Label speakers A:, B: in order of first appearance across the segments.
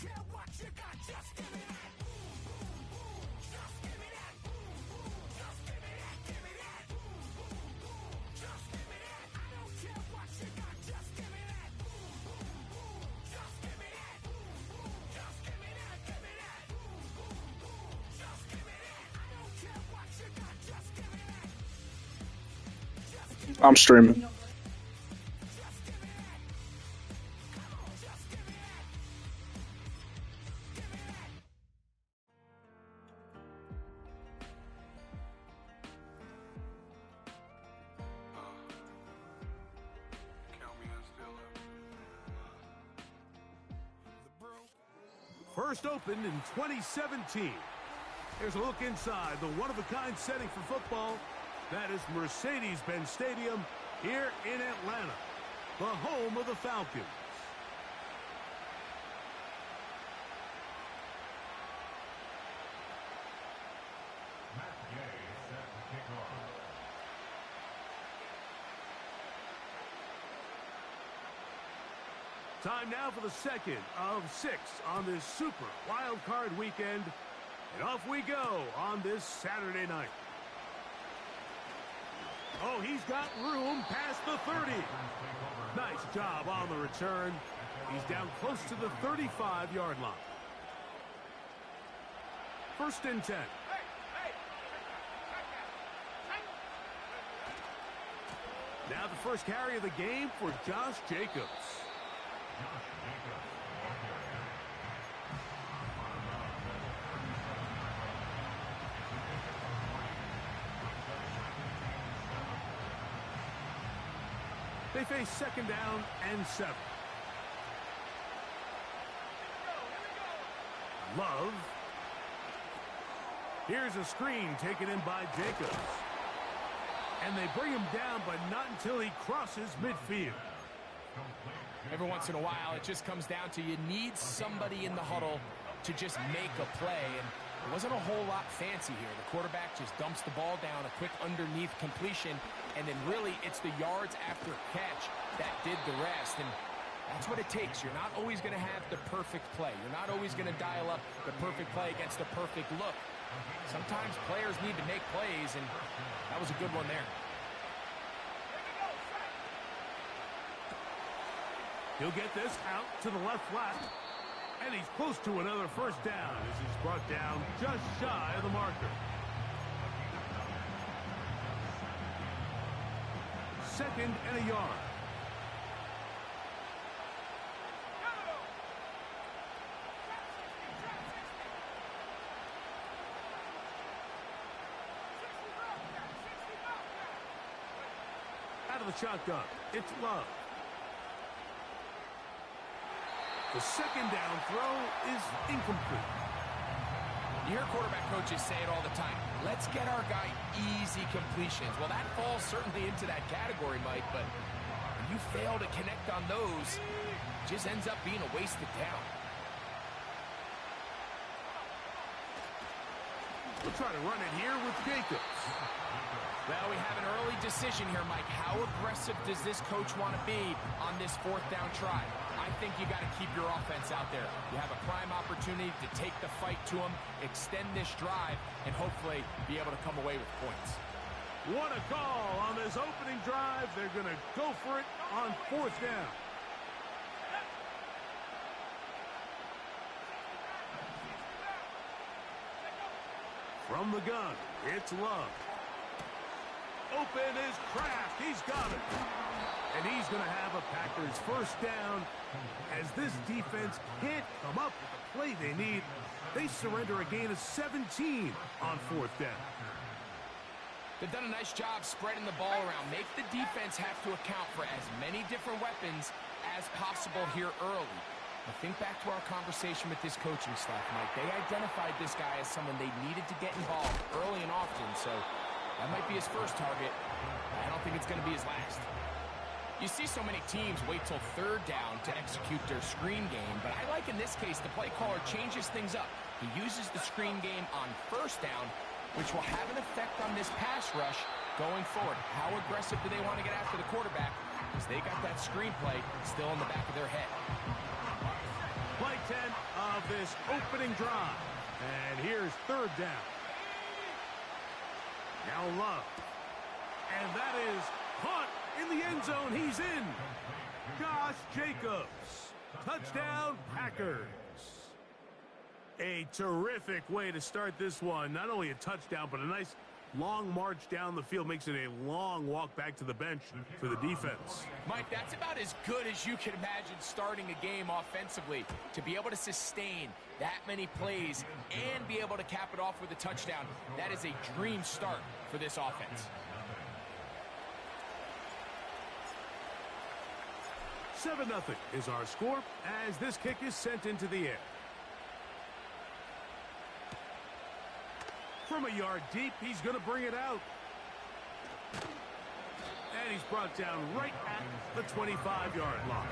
A: Care what you got, just give me that. Just give me that. Just give me that. Give me that. Just give me that. I don't care what you got, just give me that. Just give me that. Just give me that. Give me that. Just give me that. I don't care what you got, just give me that. Just give me that.
B: I'm streaming.
C: First opened in 2017. Here's a look inside the one-of-a-kind setting for football. That is Mercedes-Benz Stadium here in Atlanta, the home of the Falcons. Time now for the second of 6 on this super wild card weekend. And off we go on this Saturday night. Oh, he's got room past the 30. Nice job on the return. He's down close to the 35-yard line. First and 10. Now the first carry of the game for Josh Jacobs. They face second down and 7. Love. Here's a screen taken in by Jacobs. And they bring him down, but not until he crosses midfield.
D: Every once in a while, it just comes down to you need somebody in the huddle to just make a play. And it wasn't a whole lot fancy here. The quarterback just dumps the ball down, a quick underneath completion, and then really it's the yards after catch that did the rest. And that's what it takes. You're not always going to have the perfect play. You're not always going to dial up the perfect play against the perfect look. Sometimes players need to make plays, and that was a good one there.
C: He'll get this out to the left flat. And he's close to another first down as he's brought down just shy of the marker. Second and a yard. Out of the shotgun, it's Love. The second down throw is incomplete.
D: You hear quarterback coaches say it all the time. Let's get our guy easy completions. Well, that falls certainly into that category, Mike, but when you fail to connect on those, it just ends up being a wasted down.
C: We'll try to run it here with Jacobs.
D: Well, we have an early decision here, Mike. How aggressive does this coach want to be on this fourth down try? I think you got to keep your offense out there. You have a prime opportunity to take the fight to them, extend this drive, and hopefully be able to come away with points.
C: What a call on this opening drive. They're going to go for it on fourth down. From the gun, it's Love. Open is Kraft. He's got it. And he's going to have a Packers first down. As this defense can't come up with the play they need, they surrender a gain of 17 on fourth down.
D: They've done a nice job spreading the ball around. Make the defense have to account for as many different weapons as possible here early. Now think back to our conversation with this coaching staff, Mike. They identified this guy as someone they needed to get involved early and often, so that might be his first target. I don't think it's going to be his last. You see so many teams wait till third down to execute their screen game, but I like in this case the play caller changes things up. He uses the screen game on first down, which will have an effect on this pass rush going forward. How aggressive do they want to get after the quarterback? Because they got that screenplay still in the back of their head.
C: Play 10 of this opening drive. And here's third down. Now Love. And that is caught in the end zone. He's in. Josh Jacobs. Touchdown, Packers. A terrific way to start this one. Not only a touchdown, but a nice long march down the field. Makes it a long walk back to the bench for the defense.
D: Mike, that's about as good as you can imagine starting a game offensively. To be able to sustain that many plays and be able to cap it off with a touchdown, that is a dream start for this offense.
C: 7-0 is our score as this kick is sent into the air. From a yard deep, he's going to bring it out. And he's brought down right at the 25-yard line.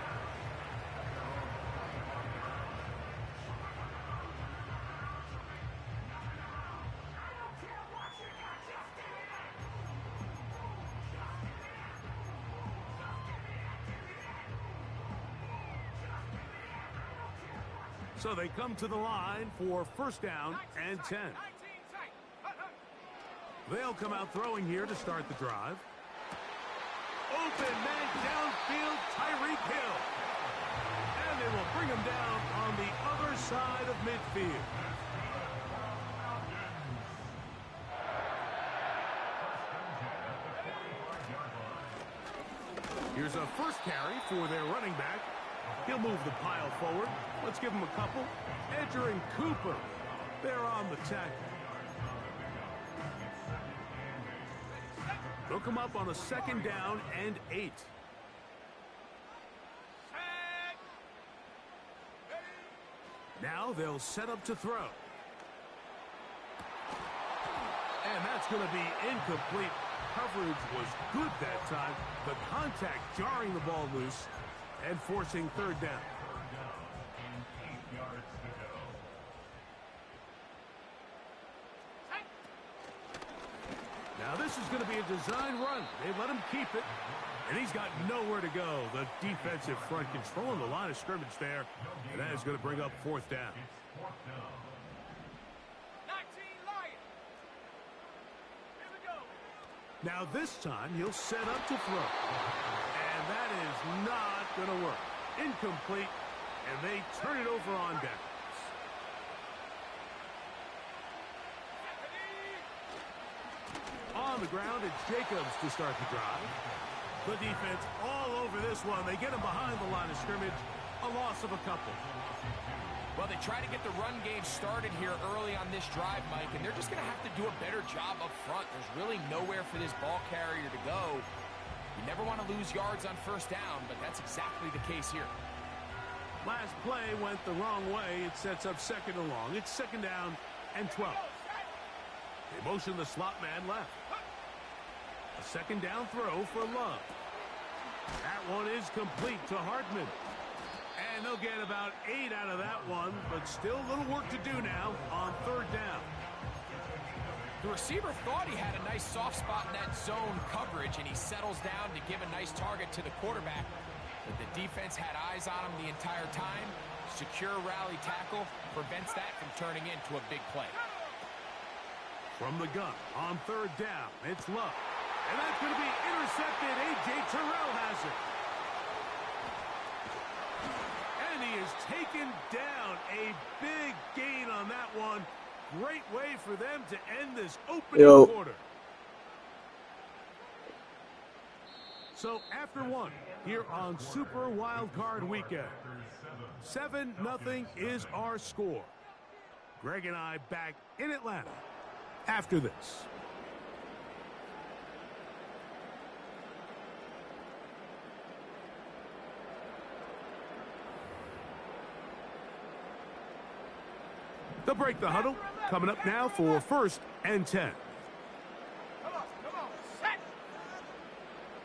C: So they come to the line for first down and 10. They'll come out throwing here to start the drive. Open man downfield, Tyreek Hill. And they will bring him down on the other side of midfield. Here's a first carry for their running back. He'll move the pile forward. Let's give him a couple. Entering Cooper. They're on the tackle. They'll come up on a second down and 8. Now they'll set up to throw. And that's going to be incomplete. Coverage was good that time. The contact jarring the ball loose and forcing third down. Now this is going to be a design run. They let him keep it, and he's got nowhere to go. The defensive front controlling the line of scrimmage there, and that is going to bring up fourth down. Now this time he'll set up to throw, and that is not going to work. Incomplete, and they turn it over on downs. On the ground, it's Jacobs to start the drive. The defense all over this one. They get him behind the line of scrimmage. A loss of a couple.
D: Well, they try to get the run game started here early on this drive, Mike, and they're just going to have to do a better job up front. There's really nowhere for this ball carrier to go. You never want to lose yards on first down, but that's exactly the case here.
C: Last play went the wrong way. It sets up second and long. It's second down and 12. They motion the slot man left. A second down throw for Love. That one is complete to Hartman. And they'll get about 8 out of that one, but still a little work to do now on third down.
D: The receiver thought he had a nice soft spot in that zone coverage, and he settles down to give a nice target to the quarterback. But the defense had eyes on him the entire time. Secure rally tackle prevents that from turning into a big play.
C: From the gun on third down, it's Love. And that's going to be intercepted. A.J. Terrell has it. And he is taken down. A big gain on that one. Great way for them to end this opening quarter. So after one, here on Super Wild Card Weekend, 7-0 is our score. Greg and I back in Atlanta after this. They'll break the huddle. Coming up now for 1st and 10.
A: Set.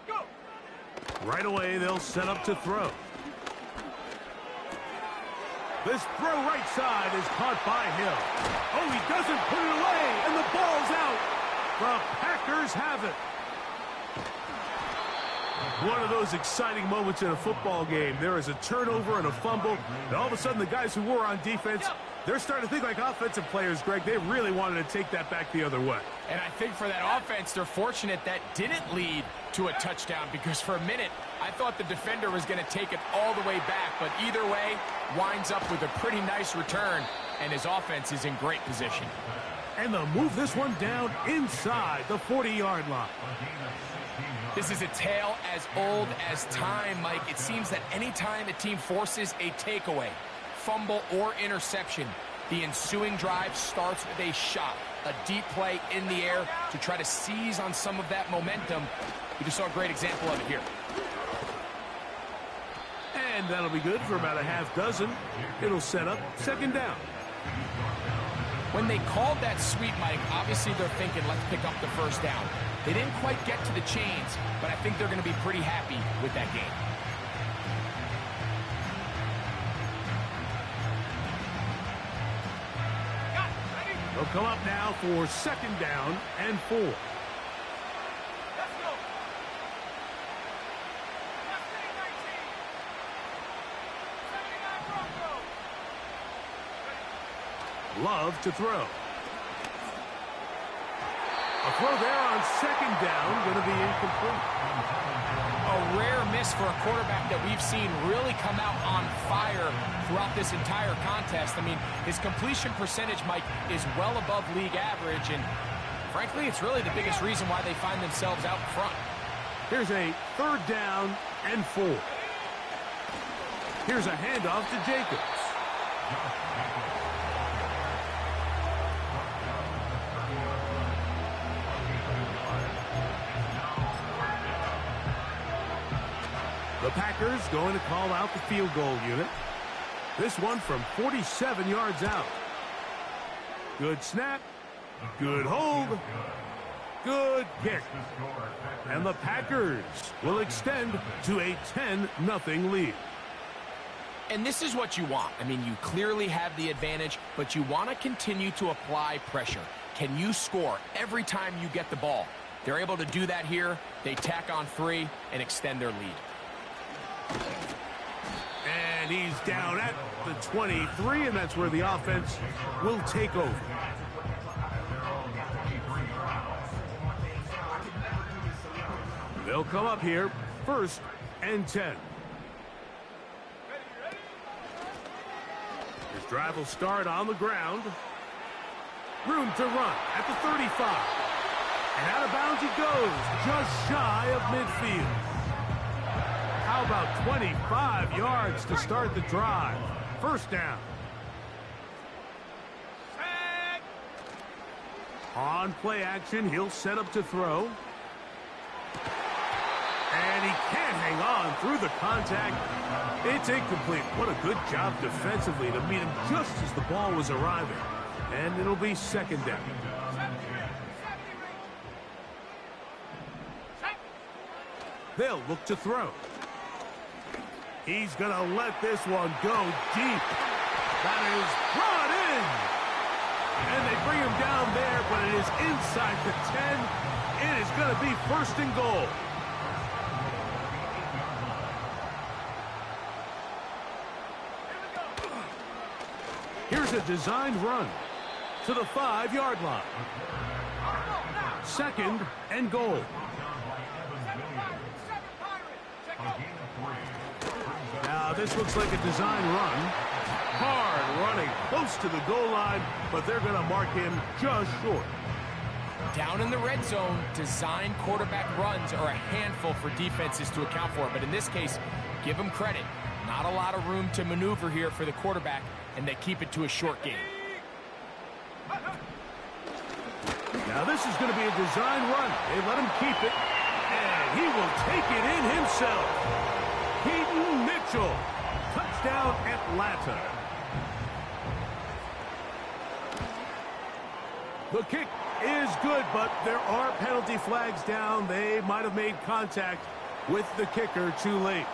A: Go.
C: Right away, they'll set up to throw. This throw right side is caught by Hill. Oh, he doesn't put it away, and the ball's out. The Packers have it. One of those exciting moments in a football game. There is a turnover and a fumble, and all of a sudden the guys who were on defense, they're starting to think like offensive players, Greg. They really wanted to take that back the other way. And I think for that offense, they're fortunate that didn't lead to a touchdown, because for a minute, I thought the defender was going to take it all the way back, but either way, winds up with a pretty nice return, and his offense is in great position. And they'll move this one down inside the 40-yard line. This is a tale as old as time, Mike. It seems that anytime a team forces a takeaway, fumble, or interception, the ensuing drive starts with a shot, a deep play in the air to try to seize on some of that momentum. We just saw a great example of it here. And that'll be good for about a half dozen. It'll set up 2nd down. When they called that sweep, Mike, obviously they're thinking, let's pick up the 1st down. They didn't quite get to the chains, but I think they're going to be pretty happy with that game. They'll come up now for 2nd down and 4.
A: Let's go. Left 19. 79 Bronco.
C: Love to throw. A throw there on 2nd down, going to be incomplete. A rare miss for a quarterback that we've seen really come out on fire throughout this entire contest. I mean, his completion percentage, Mike, is well above league average, and frankly, it's really the biggest reason why they find themselves out in front. Here's a 3rd down and 4. Here's a handoff to Jacobs. The Packers going to call out the field goal unit. This one from 47 yards out. Good snap. Good hold. Good kick. And the Packers will extend to a 10-0 lead. And this is what you want. I mean, you clearly have the advantage, but you want to continue to apply pressure. Can you score every time you get the ball? They're able to do that here. They tack on 3 and extend their lead. And he's down at the 23, and that's where the offense will take over. They'll come up here, 1st and 10. His drive will start on the ground. Room to run at the 35. And out of bounds he goes, just shy of midfield. How about 25 yards to start the drive? 1st down.
A: Set.
C: On play action, he'll set up to throw. And he can't hang on through the contact. It's incomplete. What a good job defensively to meet him just as the ball was arriving. And it'll be 2nd down. They'll look to throw. He's going to let this one go deep. That is brought in. And they bring him down there, but it is inside the 10. It is going to be 1st and goal. Here's a designed run to the 5-yard line. 2nd and goal. Now, this looks like a design run. Hard running, close to the goal line, but they're going to mark him just short. Down in the red zone, design quarterback runs are a handful for defenses to account for, but in this case, give them credit. Not a lot of room to maneuver here for the quarterback, and they keep it to a short game. Now, this is going to be a design run. They let him keep it, and he will take it in himself. Keaton Mitchell, touchdown Atlanta. The kick is good, but there are penalty flags down. They might have made contact with the kicker too late.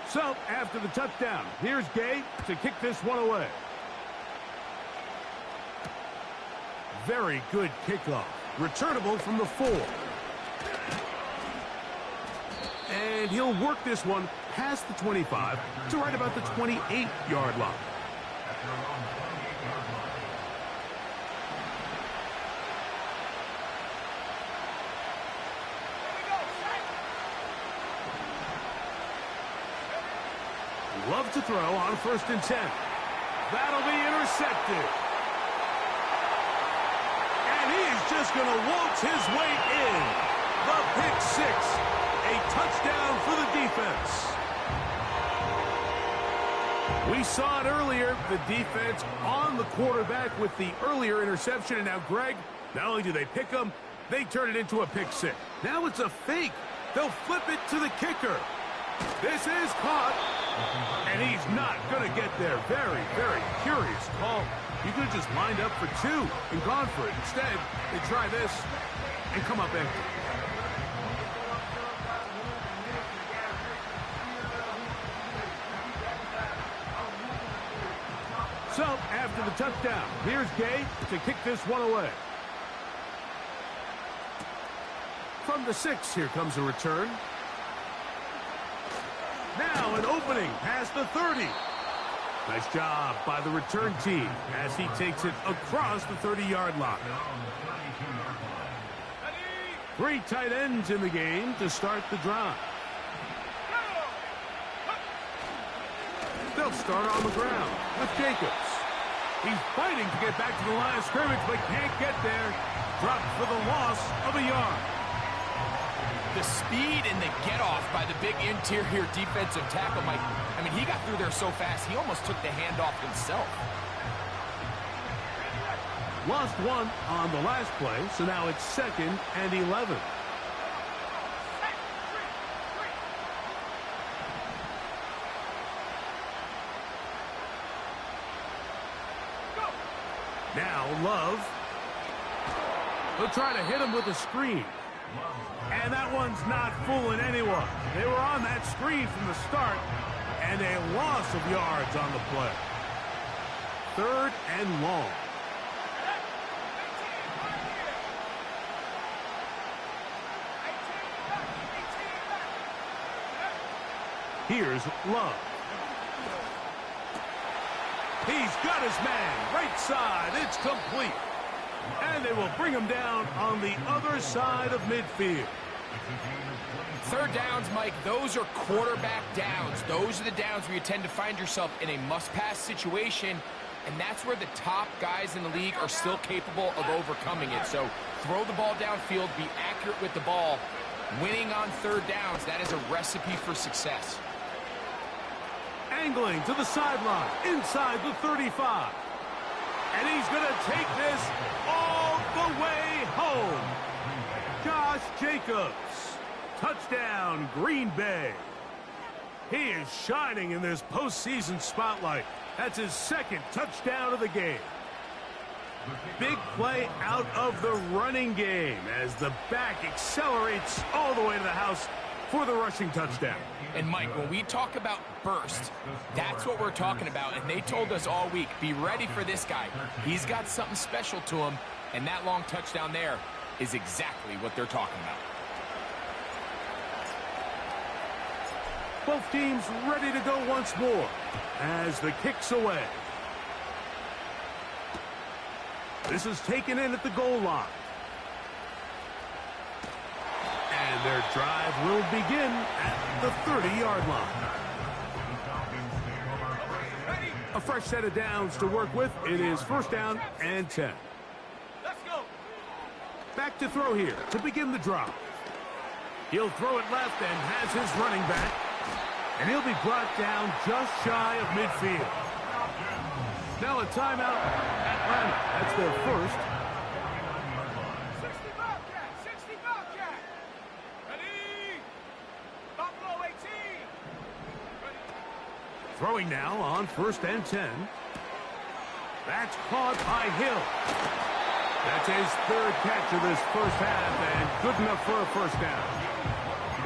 C: So, after the touchdown, here's Gay to kick this one away. Very good kickoff. Returnable from the 4. And he'll work this one past the 25 to right about the 28-yard line. Love to throw on 1st and 10. That'll be intercepted. And he is just going to waltz his way in. The pick 6. A touchdown for the defense. We saw it earlier, the defense on the quarterback with the earlier interception. And now, Greg, not only do they pick him, they turn it into a pick 6. Now it's a fake. They'll flip it to the kicker. This is caught. And he's not going to get there. Very, very curious call. You could have just lined up for 2 and gone for it. Instead, they try this and come up empty. So, after the touchdown, here's Gay to kick this one away. From the 6, here comes a return. Now an opening past the 30. Nice job by the return team as he takes it across the 30-yard line. 3 tight ends in the game to start the drive. They'll start on the ground with Jacobs. He's fighting to get back to the line of scrimmage, but can't get there. Dropped for the loss of a yard.
D: The speed and the get-off by the big interior defensive tackle, Mike. I mean, he got through there so fast, he almost took the handoff himself.
C: Lost 1 on the last play, so now it's 2nd and 11. Now Love. They'll try to hit him with a screen. And that one's not fooling anyone. They were on that screen from the start, and a loss of yards on the play. 3rd and long. Here's Love. He's got his man. Right side. It's complete. And they will bring him down on the other side of midfield.
D: 3rd downs, Mike, those are quarterback downs. Those are the downs where you tend to find yourself in a must-pass situation, and that's where the top guys in the league are still capable of overcoming it. So throw the ball downfield, be accurate with the ball. Winning on 3rd downs, that is a recipe for success.
C: Angling to the sideline, inside the 35. And he's going to take this all the way home. Josh Jacobs. Touchdown, Green Bay. He is shining in this postseason spotlight. That's his 2nd touchdown of the game. Big play out of the running game as the back accelerates all the way to the house for the rushing touchdown.
D: And, Mike, when we talk about burst, that's what we're talking about. And they told us all week, be ready for this guy. He's got something special to him, and that long touchdown there is exactly what they're talking about.
C: Both teams ready to go once more as the kick's away. This is taken in at the goal line. And their drive will begin at the 30-yard line. A fresh set of downs to work with. It is 1st down and 10.
A: Let's go.
C: Back to throw here to begin the drive. He'll throw it left and has his running back. And he'll be brought down just shy of midfield. Now a timeout, Atlanta. That's their first.
A: 60 Bobcat, 60 Bobcat. Ready,
C: Throwing now on 1st and 10. That's caught by Hill. That's his 3rd catch of this first half, and good enough for a first down.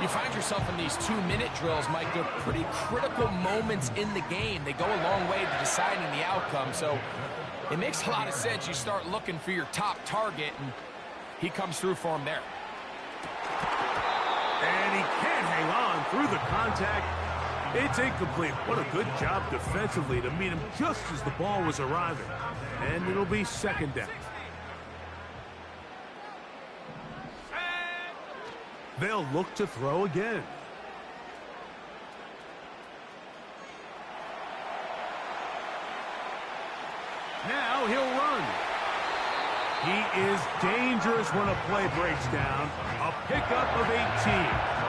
D: You find yourself in these 2-minute drills, Mike. They're pretty critical moments in the game. They go a long way to deciding the outcome, so it makes a lot of sense. You start looking for your top target, and he comes through for him there.
C: And he can't hang on through the contact. It's incomplete. What a good job defensively to meet him just as the ball was arriving. And it'll be 2nd down. They'll look to throw again. Now he'll run. He is dangerous when a play breaks down. A pickup of 18.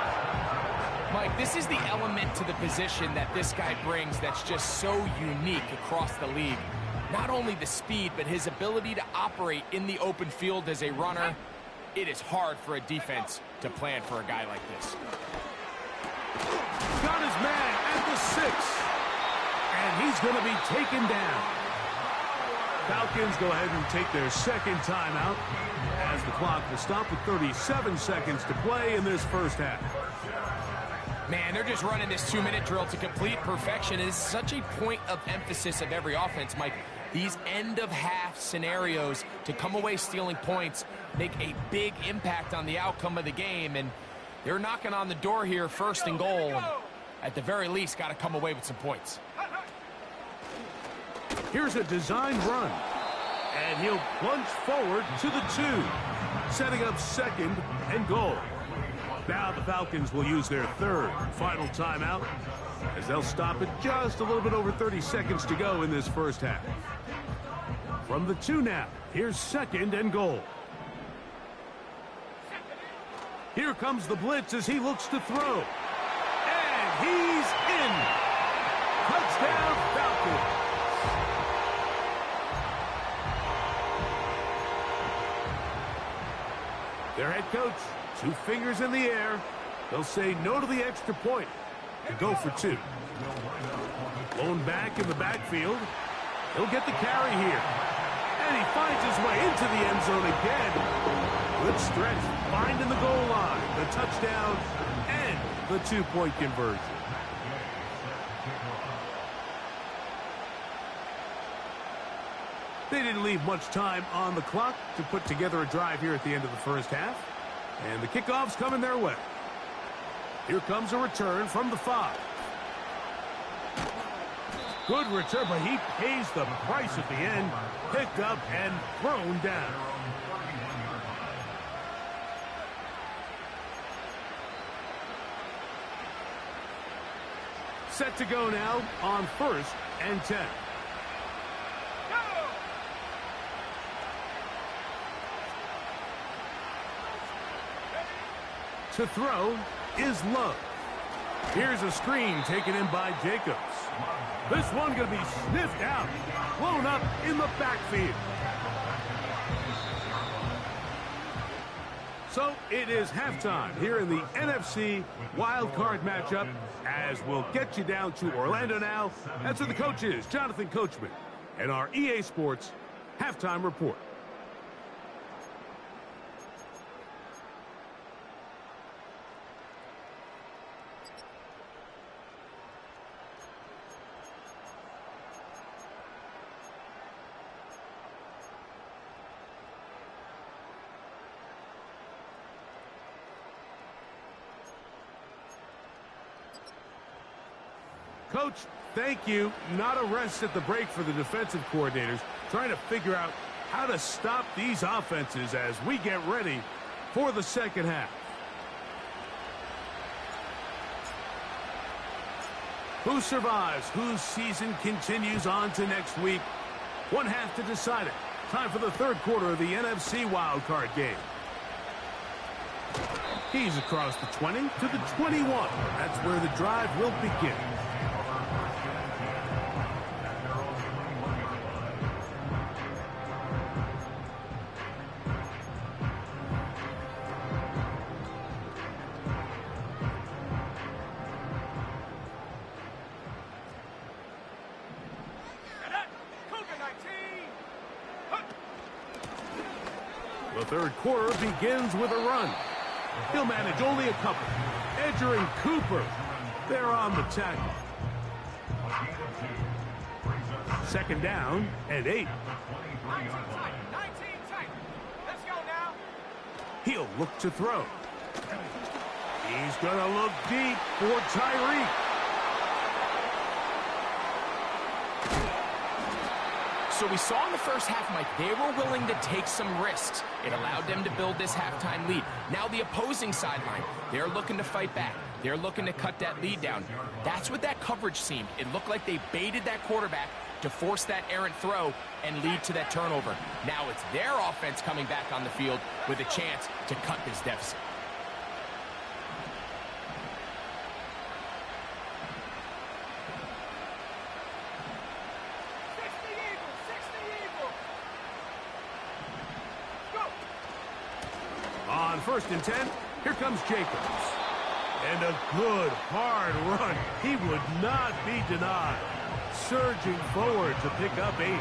D: Mike, this is the element to the position that this guy brings that's just so unique across the league. Not only the speed, but his ability to operate in the open field as a runner. It is hard for a defense to plan for a guy like this.
C: Got his man at the 6. And he's going to be taken down. Falcons go ahead and take their 2nd timeout as the clock will stop with 37 seconds to play in this first half.
D: Man, they're just running this 2-minute drill to complete perfection. It is such a point of emphasis of every offense, Mike. These end-of-half scenarios to come away stealing points make a big impact on the outcome of the game, and they're knocking on the door here, 1st and goal. And at the very least, got to come away with some points.
C: Here's a designed run, and he'll plunge forward to the 2, setting up 2nd and goal. Now the Falcons will use their 3rd final timeout as they'll stop it just a little bit over 30 seconds to go in this first half. From the 2 now, here's 2nd and goal. Here comes the blitz as he looks to throw. And he's in. Touchdown, Falcons. Their head coach, 2 fingers in the air. They'll say no to the extra point and go for 2. Blown back in the backfield. He'll get the carry here. And he finds his way into the end zone again. Good stretch, finding the goal line, the touchdown, and the 2-point conversion. They didn't leave much time on the clock to put together a drive here at the end of the first half. And the kickoff's coming their way. Here comes a return from the 5. Good return, but he pays the price at the end. Picked up and thrown down. Set to go now on 1st and 10. To throw is Love. Here's a screen taken in by Jacobs. This one going to be sniffed out, blown up in the backfield. So it is halftime here in the NFC Wild Card matchup as we'll get you down to Orlando now. Answer the coaches, Jonathan Coachman, and our EA Sports Halftime Report. Coach, thank you. Not a rest at the break for the defensive coordinators, trying to figure out how to stop these offenses as we get ready for the second half. Who survives? Whose season continues on to next week? One half to decide it. Time for the third quarter of the NFC wildcard game. He's across the 20 to the 21. That's where the drive will begin. third quarter begins with a run. He'll manage only a couple. Edger and Cooper, they're on the tackle. Second down and 8.
A: 19 tight. Let's go now.
C: He'll look to throw. He's going to look deep for Tyreek.
D: So we saw in the first half, Mike, they were willing to take some risks. It allowed them to build this halftime lead. Now the opposing sideline, they're looking to fight back. They're looking to cut that lead down. That's what that coverage seemed. It looked like they baited that quarterback to force that errant throw and lead to that turnover. Now it's their offense coming back on the field with a chance to cut this deficit.
C: On 1st and 10, here comes Jacobs. And a good, hard run. He would not be denied. Surging forward to pick up 8.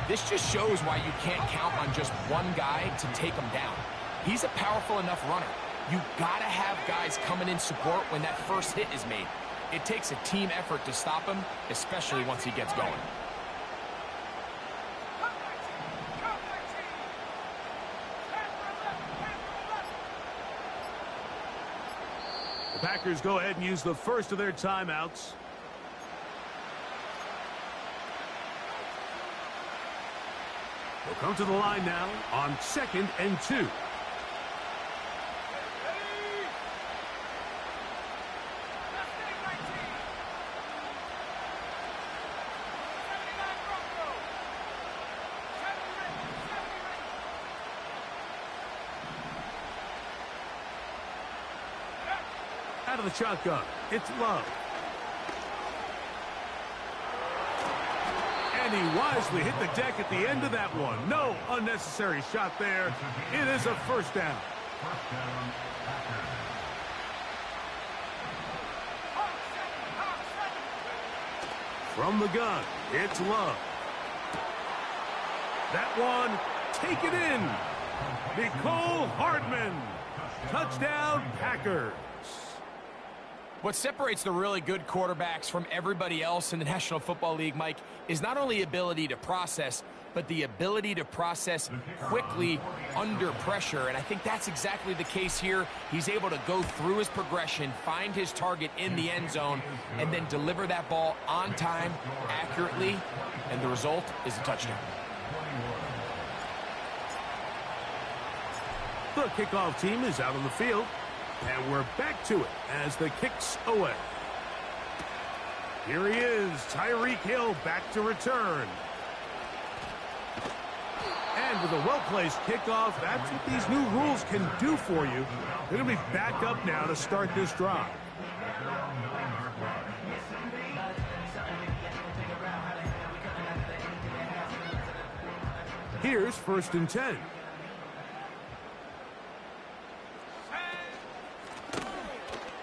D: This just shows why you can't count on just one guy to take him down. He's a powerful enough runner. You gotta have guys coming in support when that first hit is made. It takes a team effort to stop him, especially once he gets going.
C: The Packers go ahead and use the first of their timeouts. They'll come to the line now on 2nd and 2. Out of the shotgun, it's Love. And he wisely hit the deck at the end of that one. No unnecessary shot there. It is a first down. From the gun, it's Love. That one, take it in. Nicole Hardman. Touchdown, Packers.
D: What separates the really good quarterbacks from everybody else in the National Football League, Mike, is not only ability to process, but the ability to process quickly under pressure. And I think that's exactly the case here. He's able to go through his progression, find his target in the end zone, and then deliver that ball on time, accurately, and the result is a touchdown.
C: The kickoff team is out on the field. And we're back to it as the kick's away. Here he is, Tyreek Hill back to return. And with a well-placed kickoff, that's what these new rules can do for you. They're going to be back up now to start this drive. Here's 1st and 10.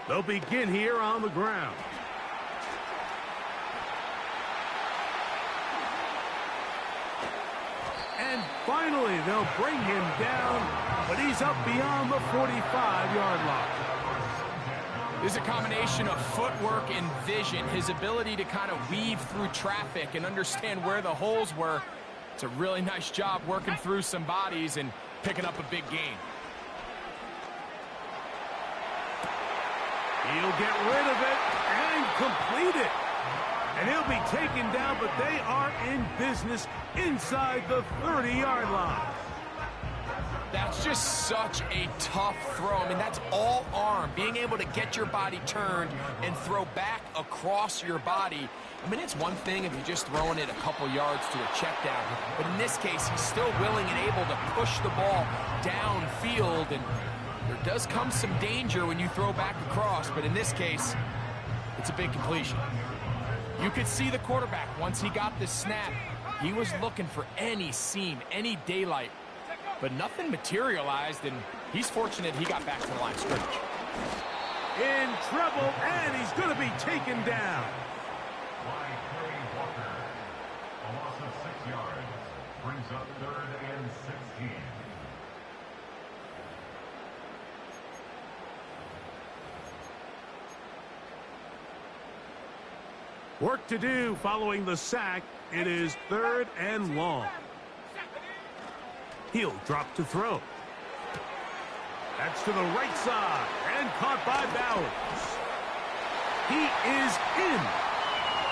C: They'll begin here on the ground. And finally, they'll bring him down, but he's up beyond the 45-yard line.
D: There's a combination of footwork and vision, his ability to kind of weave through traffic and understand where the holes were. It's a really nice job working through some bodies and picking up a big gain.
C: He'll get rid of it and complete it. And he'll be taken down, but they are in business inside the 30-yard line.
D: That's just such a tough throw. I mean, that's all arm. Being able to get your body turned and throw back across your body. I mean, it's one thing if you're just throwing it a couple yards to a check down. But in this case, he's still willing and able to push the ball downfield. And there does come some danger when you throw back across, but in this case, it's a big completion. You could see the quarterback, once he got the snap, he was looking for any seam, any daylight, but nothing materialized, and he's fortunate he got back to the line of scrimmage.
C: In trouble, and he's going to be taken down.
B: A loss of 6 yards brings up 3rd and 16.
C: Work to do following the sack. It is 3rd and long. He'll drop to throw. That's to the right side and caught by Bowers. He is in.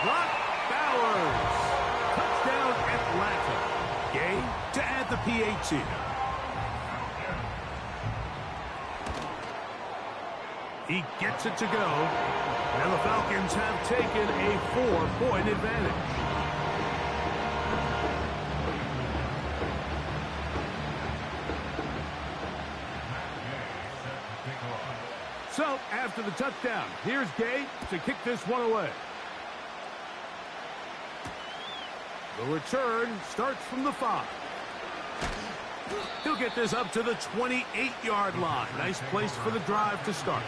C: Brock Bowers. Touchdown Atlanta. Gay to add the PAT. He gets it to go. And the Falcons have taken a 4-point advantage. So, after the touchdown, here's Gay to kick this one away. The return starts from the 5. He'll get this up to the 28-yard line. Nice place for the drive to start.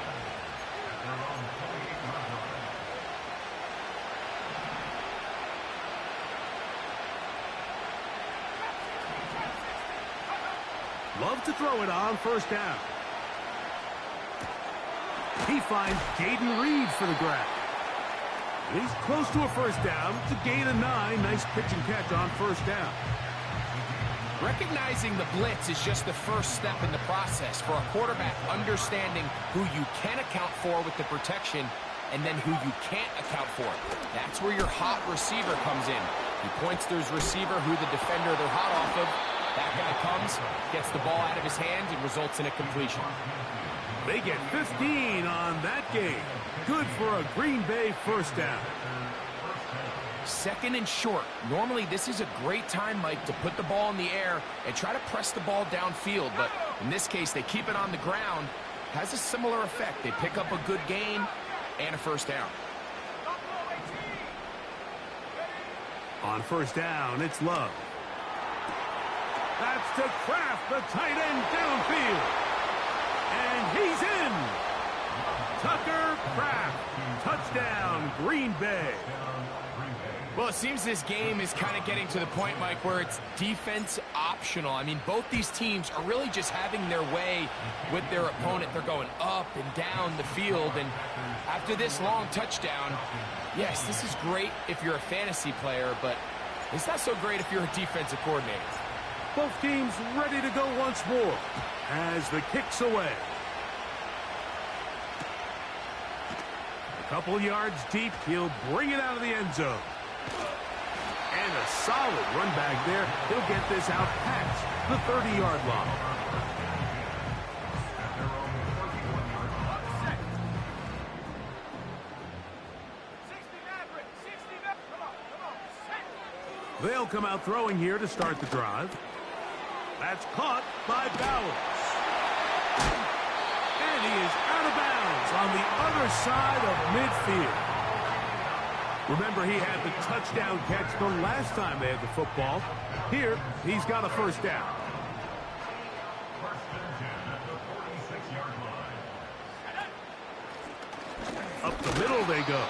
C: Love to throw it on 1st down. He finds Jaden Reed for the grab. He's close to a 1st down. It's a gain of 9. Nice pitch and catch on 1st down.
D: Recognizing the blitz is just the first step in the process for a quarterback understanding who you can account for with the protection and then who you can't account for. That's where your hot receiver comes in. He points to his receiver who the defender they're hot off of. That guy comes, gets the ball out of his hand, and results in a completion.
C: They get 15 on that game. Good for a Green Bay 1st down.
D: 2nd and short. Normally, this is a great time, Mike, to put the ball in the air and try to press the ball downfield. But in this case, they keep it on the ground. Has a similar effect. They pick up a good gain and a 1st down.
C: On 1st down, it's Love. That's to Kraft, the tight end downfield. And he's in. Tucker Kraft. Touchdown, Green Bay.
D: Well, it seems this game is kind of getting to the point, Mike, where it's defense optional. I mean, both these teams are really just having their way with their opponent. They're going up and down the field. And after this long touchdown, yes, this is great if you're a fantasy player, but it's not so great if you're a defensive coordinator.
C: Both teams ready to go once more as the kick's away. A couple yards deep, he'll bring it out of the end zone. And a solid run back there. He'll get this out past the 30-yard line. They'll come out throwing here to start the drive. That's caught by Bowers. And he is out of bounds on the other side of midfield. Remember, he had the touchdown catch the last time they had the football. Here, he's got a 1st down. Up the middle they go.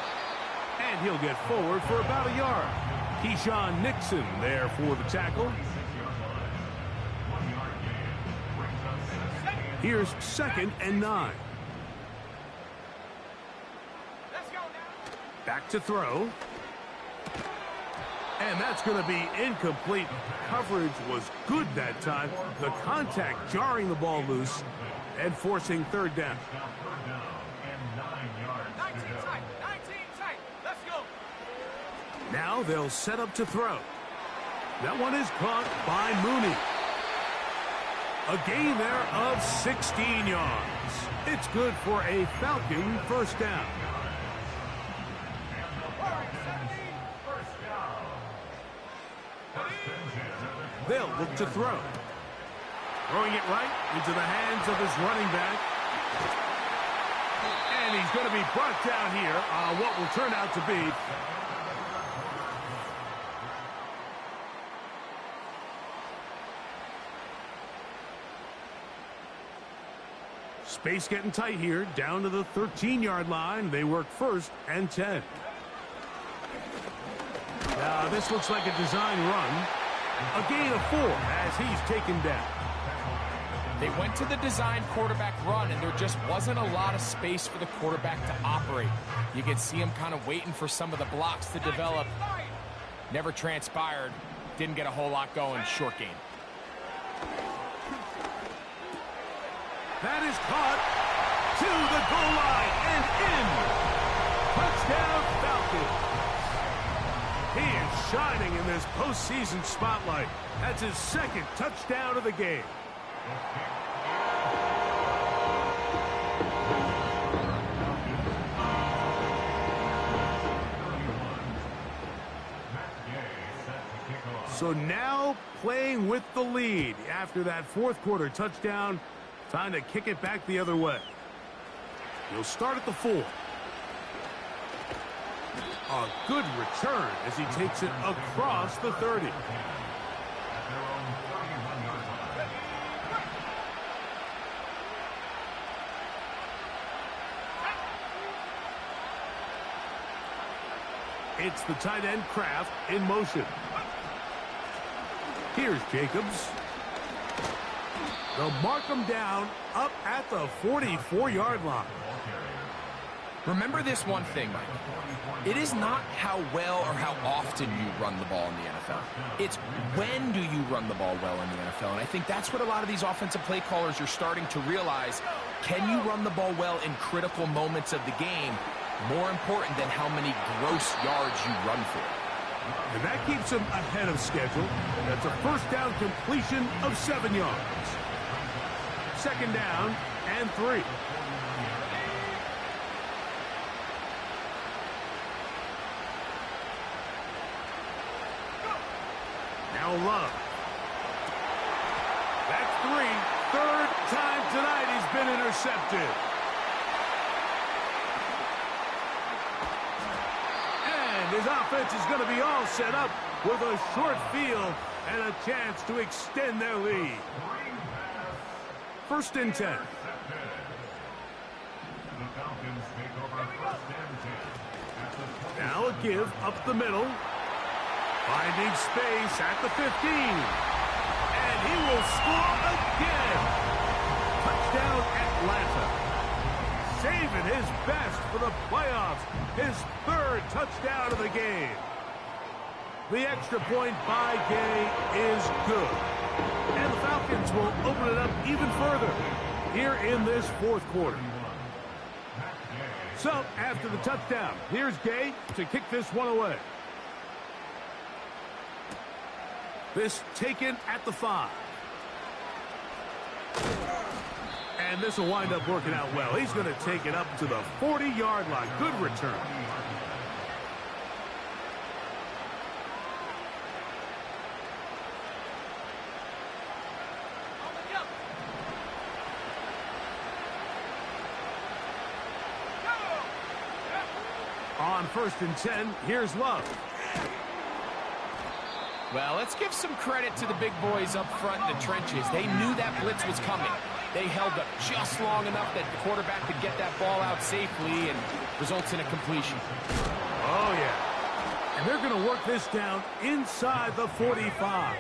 C: And he'll get forward for about a yard. Keyshawn Nixon there for the tackle. Here's 2nd and 9. Back to throw. And that's going to be incomplete. Coverage was good that time. The contact jarring the ball loose and forcing 3rd down.
A: 19 tight. Let's go.
C: Now they'll set up to throw. That one is caught by Mooney. A gain there of 16 yards. It's good for a Falcon 1st down. They'll look to throw. Throwing it right into the hands of his running back. And he's going to be brought down here on what will turn out to be space getting tight here, down to the 13-yard line. They work 1st and 10. Now, this looks like a design run. A gain of 4 as he's taken down.
D: They went to the design quarterback run, and there just wasn't a lot of space for the quarterback to operate. You could see him kind of waiting for some of the blocks to develop. Never transpired. Didn't get a whole lot going. Short game.
C: That is caught to the goal line and in. Touchdown, Falcons. He is shining in this postseason spotlight. That's his second touchdown of the game. So now playing with the lead after that fourth quarter touchdown. Time to kick it back the other way. He'll start at the 4. A good return as he takes it across the 30. It's the tight end Kraft in motion. Here's Jacobs. They'll mark him down up at the 44-yard line.
D: Remember this one thing, Mike. It is not how well or how often you run the ball in the NFL. It's when do you run the ball well in the NFL. And I think that's what a lot of these offensive play callers are starting to realize. Can you run the ball well in critical moments of the game? More important than how many gross yards you run for.
C: And that keeps him ahead of schedule. That's a first down completion of 7 yards. Second down and 3. Now Love. That's 3. Third time tonight he's been intercepted. And his offense is going to be all set up with a short field and a chance to extend their lead. First and 10. Now a give up the middle. Finding space at the 15. And he will score again. Touchdown Atlanta. Saving his best for the playoffs. His third touchdown of the game. The extra point by Gay is good. And the Falcons will open it up even further here in this fourth quarter. So, after the touchdown, here's Gay to kick this one away. This taken at the 5. And this will wind up working out well. He's going to take it up to the 40-yard line. Good return. On first and 10, here's Love.
D: Well, let's give some credit to the big boys up front in the trenches. They knew that blitz was coming. They held up just long enough that the quarterback could get that ball out safely and results in a completion.
C: Oh, yeah. And they're going to work this down inside the 45.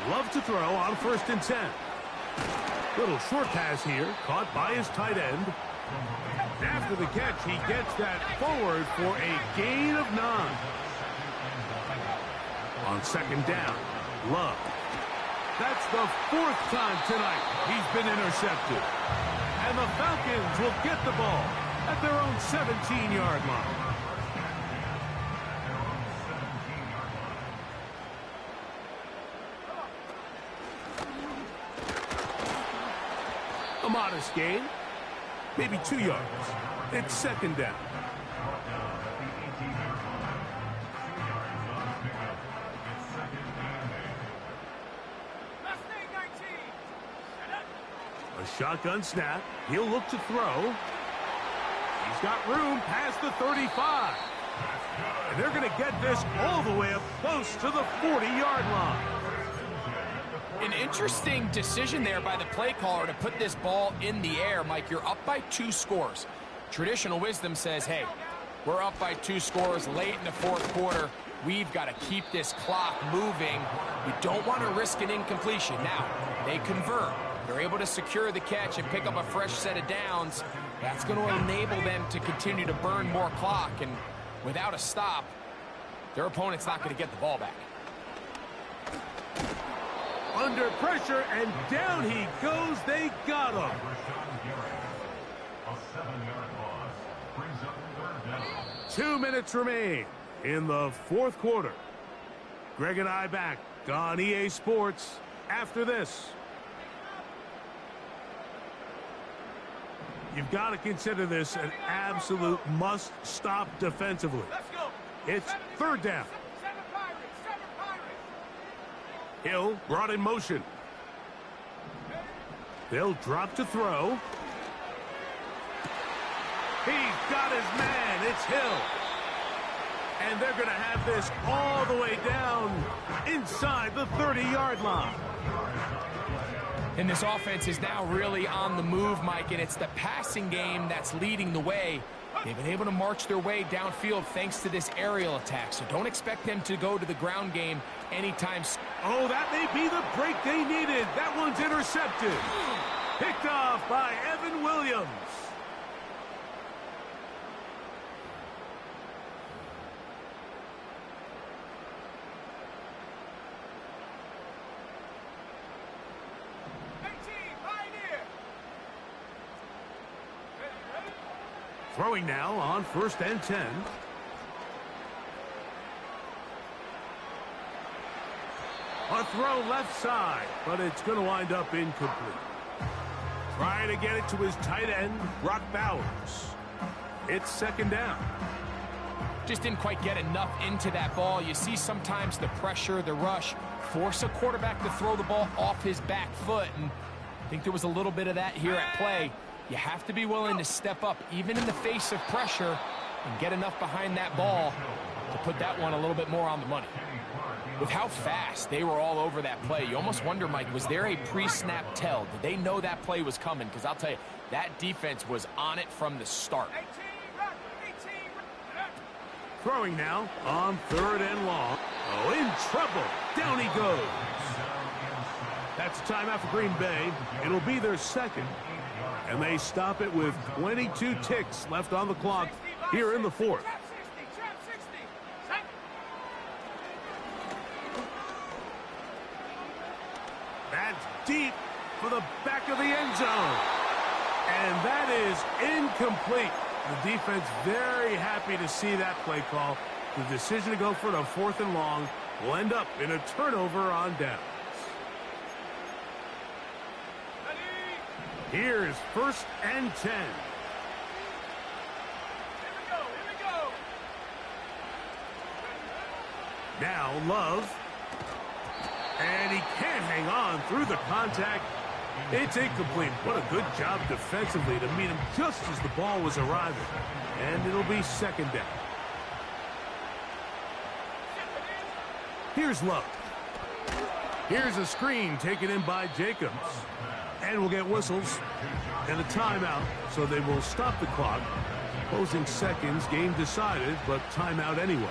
C: Love to throw on first and 10. Little short pass here, caught by his tight end. After the catch, he gets that forward for a gain of 9. On second down, Love. That's the 4th time tonight he's been intercepted. And the Falcons will get the ball at their own 17-yard line. A modest gain, maybe 2 yards. It's second down. A shotgun snap. He'll look to throw. He's got room past the 35. And they're going to get this all the way up close to the 40-yard line.
D: An interesting decision there by the play caller to put this ball in the air. Mike, you're up by 2 scores. Traditional wisdom says, hey, We're up by 2 scores late in the fourth quarter. We've got to keep this clock moving. We don't want to risk an incompletion. Now, they convert. They're able to secure the catch and pick up a fresh set of downs. That's going to enable them to continue to burn more clock. And without a stop, their opponent's not going to get the ball back.
C: Under pressure, and down he goes. They got him.
B: A 7-yard loss brings up 3rd down.
C: 2 minutes remain in the fourth quarter. Greg and I back on EA Sports after this. You've got to consider this an absolute must-stop defensively. It's 3rd down. Hill brought in motion. They'll drop to throw. He's got his man. It's Hill. And they're going to have this all the way down inside the 30-yard line.
D: And this offense is now really on the move, Mike, and it's the passing game that's leading the way. They've been able to march their way downfield thanks to this aerial attack, so don't expect them to go to the ground game anytime soon.
C: Oh, that may be the break they needed. That one's intercepted. Picked off by Evan Williams. Throwing now on 1st and 10. A throw left side, but it's going to wind up incomplete. Trying to get it to his tight end, Brock Bowers. It's 2nd down.
D: Just didn't quite get enough into that ball. You see sometimes the pressure, the rush, force a quarterback to throw the ball off his back foot, and I think there was a little bit of that here at play. You have to be willing to step up, even in the face of pressure, and get enough behind that ball to put that one a little bit more on the money. With how fast they were all over that play, you almost wonder, Mike, was there a pre-snap tell? Did they know that play was coming? Because I'll tell you, that defense was on it from the start.
C: Throwing now on 3rd and long. Oh, in trouble. Down he goes. That's a timeout for Green Bay. It'll be their 2nd. And they stop it with 22 ticks left on the clock here in the 4th. That's deep for the back of the end zone. And that is incomplete. The defense very happy to see that play call. The decision to go for the 4th and long will end up in a turnover on downs. Here's 1st and 10.
A: Here we go.
C: Now Love. And he can't hang on through the contact. It's incomplete. What a good job defensively to meet him just as the ball was arriving. And it'll be 2nd down. Here's Love. Here's a screen taken in by Jacobs. And we'll get whistles and a timeout, so they will stop the clock. Closing seconds, game decided, but timeout anyway.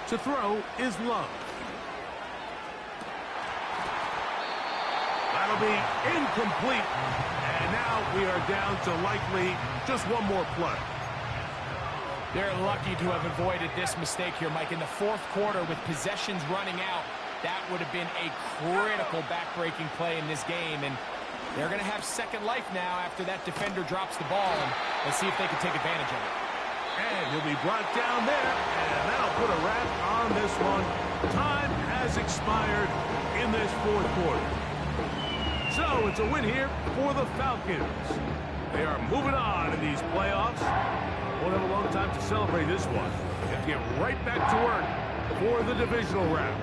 C: To throw is Love. That'll be incomplete. And now we are down to likely just one more play.
D: They're lucky to have avoided this mistake here, Mike. In the 4th quarter, with possessions running out, that would have been a critical back-breaking play in this game. And they're going to have second life now after that defender drops the ball. And let's see if they can take advantage of it.
C: And he'll be brought down there, and that'll put a wrap on this one. Time has expired in this 4th quarter. So it's a win here for the Falcons. They are moving on in these playoffs. Won't have a long time to celebrate this one. They have to get right back to work for the divisional round.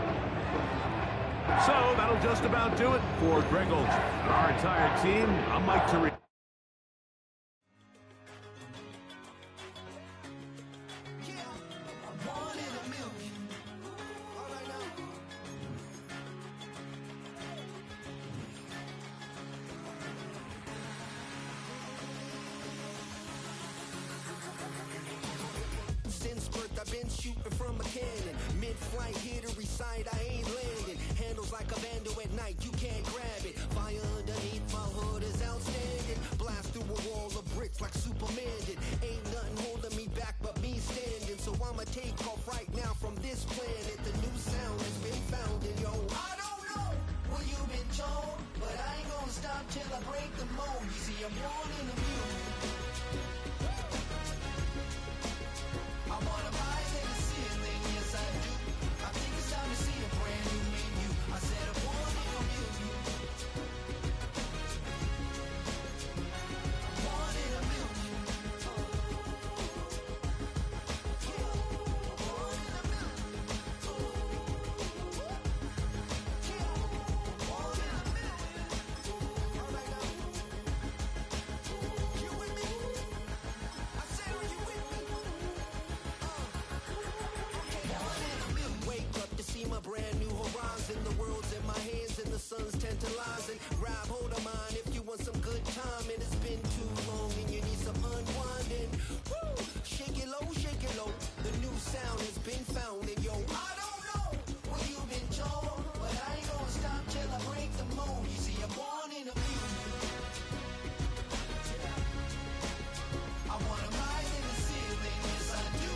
C: So that'll just about do it for Greg Olson and our entire team. I'm Mike Therese.
E: than shooting from a cannon. Mid-flight, here to recite, I ain't landing. Handles like a vandal at night, you can't grab it. Fire underneath my hood is outstanding. Blast through a wall of bricks like Superman did. Ain't nothing holding me back but me standing. So I'ma take off right now from this planet. The new sound has been found in yo. I don't know what you've been told, but I ain't gonna stop till I break the mold. You see, I'm born in the music. I wanna rise in the ceiling, yes I do. I think it's time to see a brand new menu. I said I'm born in the music. I'm born in the music. My brand new horizon, the world's in my hands and the sun's tantalizing. Grab hold of mine if you want some good time, and it's been too long and you need some unwinding. Woo! Shake it low, the new sound has been found, and yo, I don't know what you've been told, but I ain't gonna stop till I break the mold. You see, I'm born in the music. I wanna rise in the ceiling, yes I do.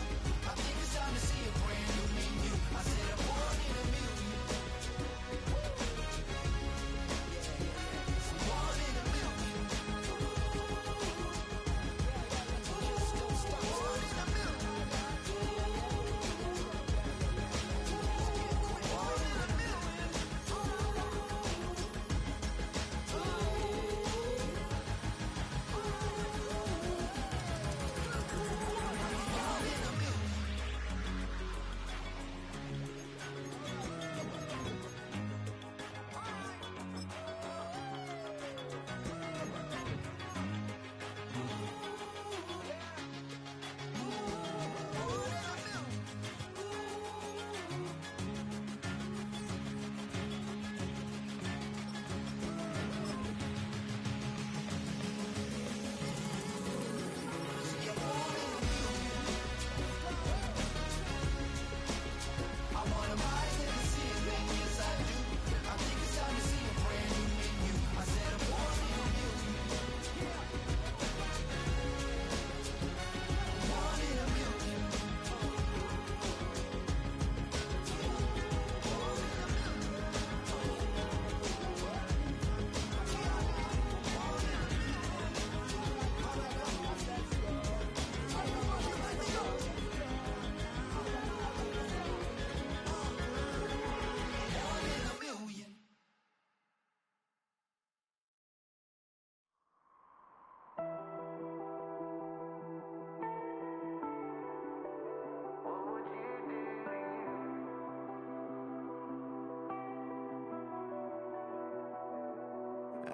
E: I think it's time to see a brand new menu. I said I'm born in the music. Born in the music. Born in the music.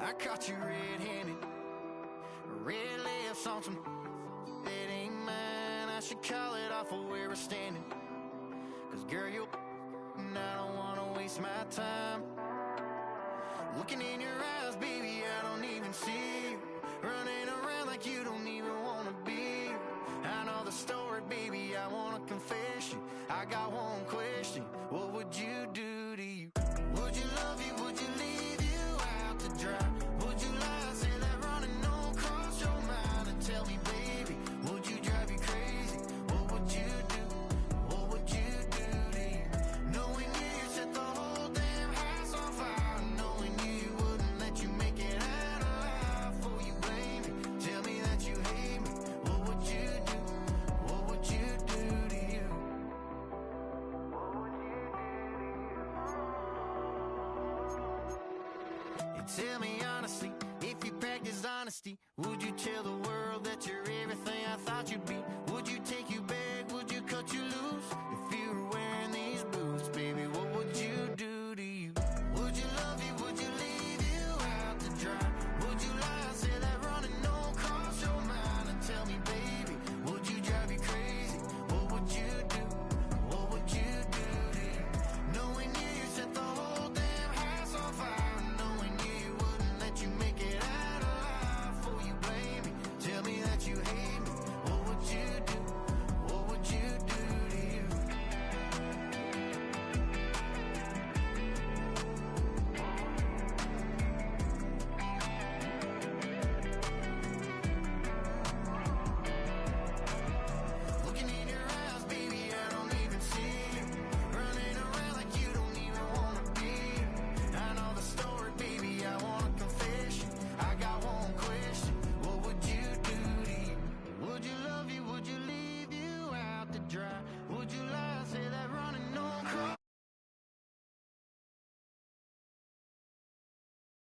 F: I caught you red-handed, red lips on some that ain't mine. I should call it off of where we're standing, 'cause girl, you and I don't wanna waste my time. Looking in your eyes, baby, I don't even see you. Running around like you don't even wanna be. I know the story, baby, I wanna confess you. I got one question, what would you do to you? Would you love you, would you leave you out to dry? Would you lie, say that running don't cross your mind? And tell me, baby, would you drive you crazy? What would you do? What would you do to you? Knowing you set the whole damn house on fire. Knowing you wouldn't let you make it out alive. Before you blame me, tell me that you hate me. What would you do? What would you do to you? What would you do to you? You tell me honestly, if you practiced honesty, would you tell the world that you're everything I thought you'd be?